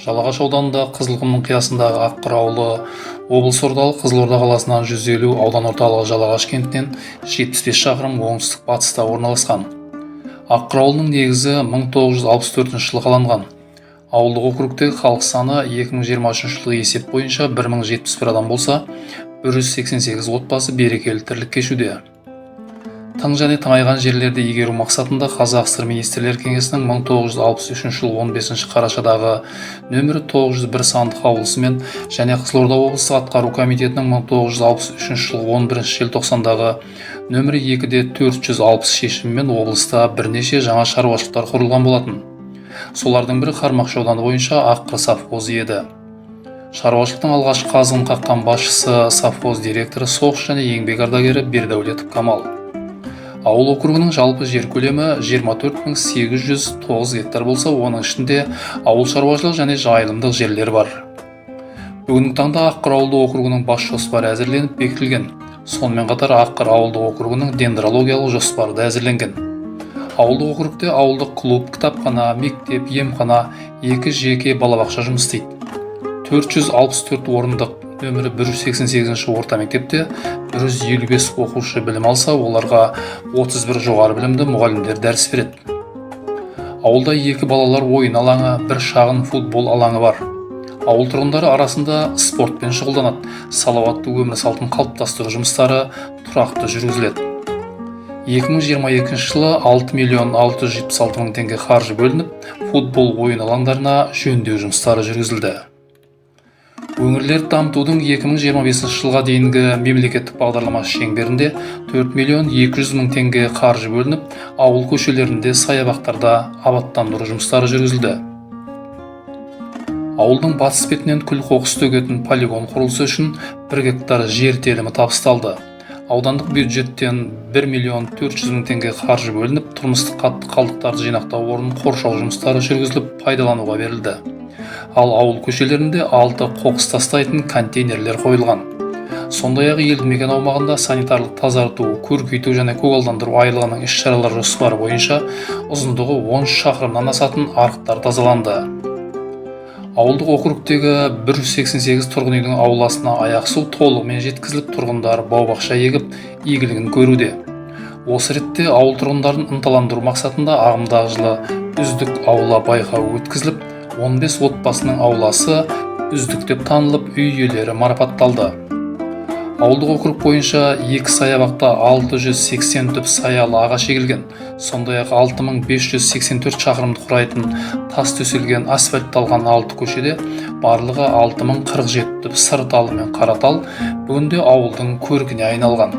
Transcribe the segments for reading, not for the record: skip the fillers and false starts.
Жалағаш ауданында Қызылқұмның қиясындағы Аққыр ауылы облыс орталығы Қызылорда қаласынан 150, аудан орталығы Жалағаш кентінен 75 шақырым оңтүстік батыста орналасқан. Аққыр ауылының негізі 1964 жылы қаланған. Ауылдық округтегі халық саны 2023 жылғы есеп бойынша 1071 адам болса, 188 отбасы берекелі тірлік кешуде. Тың және тыңайған жерлерді игеру мақсатында Қазақ ССР Министрлер Кеңесінің 1963 жыл 15 қарашадағы нөмірі 901 сандық қаулысымен және Қызылорда облыстық атқару комитетінің 1963 жыл 11 желтоқсандағы нөмірі 2-460 шешімімен облыста бірнеше жаңа шаруашылықтар құрылған болатын. Солардың бірі Қармақшы ауданы бойынша Аққыр совхозы еді. Шаруашылықтың алғашқы қазығын қаққан басшысы совхоз директоры, соғыс және еңбек ардагері Бердәулетов Камал. Ауыл округінің жалпы жер көлемі 24809 гектар болса, оның ішінде ауыл шаруашылық және жайылымдық жерлер бар. Бүгінгі таңда Аққыр ауылдық округінің бас жоспары әзірленіп бекітілген. Сонымен қатар Аққыр ауылдық округінің дендрологиялық жоспары да әзірленген. Ауылдық округте ауылдық клуб, кітапхана, мектеп, емхана, 2 жеке балабақша жұмыс істейді. 464 орындық нөмірі 188 орта мектепте 155 оқушы білім алса, оларға 31 жоғары білімді мұғалімдер дәріс береді. Ауылда 2 балалар ойын алаңы, 1 шағын футбол алаңы бар. Ауыл тұрғындары арасында спортпен шұғылданады. Салауатты өмір салтын қалыптастыру жұмыстары тұрақты жүргізіледі. 2022 жылы 6.676.000 теңге қаржы бөлініп, футбол ойын алаңдарына жөндеу жұмыстары жүргізілді. Өңірлерді дамытудың 2025 жылға дейінгі мемлекеттік бағдарламасы шеңберінде 4.200.000 теңге қаржы бөлініп, ауыл көшелерінде саябақтарда абаттандыру жұмыстары жүргізілді. Ауылдың батыс бетінен күл қоқыс төгетін полигон құрылысы үшін 1 гектар жер телімі табысталды. Аудандық бюджеттен 1.400.000 теңге қаржы бөлініп, тұрмыстық қатты қалдықтарды жинақтау орнын қоршау жұмыстары жүргізіліп, пайдалануға берілді. Ал ауыл көшелерінде 6 қоқыс тастайтын контейнерлер қойылған. Сондай-ақ елді мекен аумағында санитарлық тазарту, көркейту және көгалдандыру айлығының іс-шаралар жоспары бойынша ұзындығы 10 шақырымнан асатын арықтар тазаланды. Ауылдық округтегі 188 тұрғын үйдің ауласына аяқ су толығымен жеткізіліп, тұрғындар бау-бақша егіп, игілігін көруде. Осы ретте ауыл тұрғындарын ынталандыру мақсатында ағымдағы жылы үздік аула байқауы өткізіліп, 15 отбасының ауласы үздік деп танылып, үй иелері марапатталды. Ауылдық округ бойынша 2 саябақта 680 түп саялы ағаш егілген. Сондай-ақ 6584 шақырымды құрайтын тас төселген асфальтталған 6 көшеде барлығы 6047 түп сыр талы мен қара тал бүгінде ауылдың көркіне айналған.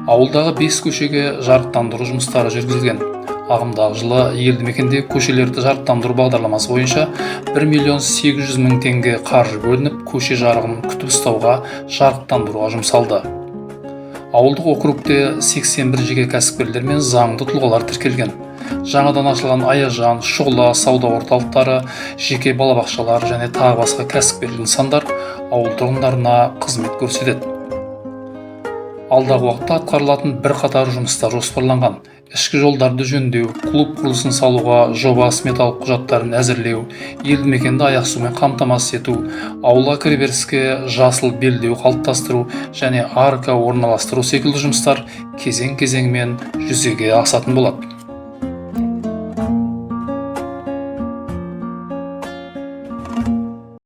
Ауылдағы 5 көшеге жарықтандыру жұмыстары жүргізілген. Ағымдағы жылы елді мекенде көшелерді жарықтандыру бағдарламасы бойынша 1.800.000 теңге қаржы бөлініп, көше жарығын күтіп ұстауға, жарықтандыруға жұмсалды. Ауылдық округте 81 жеке кәсіпкерлер мен заңды тұлғалар тіркелген. Жаңадан ашылған Аяжан, Шұғыла сауда орталықтары, жеке балабақшалар және тағы басқа кәсіпкерлік нысандар ауыл тұрғындарына қызмет көрсетеді. Алдағы уақытта атқарылатын бірқатар жұмыстар жоспарланған. Ішкі жолдарды жөндеу, клуб құрылысын салуға жоба сметалық құжаттарын әзірлеу, елді мекенді аяқ сумен қамтамасыз ету, ауылға кіреберіске жасыл белдеу қалыптастыру және арка орналастыру секілді жұмыстар кезең-кезеңмен жүзеге асатын болады.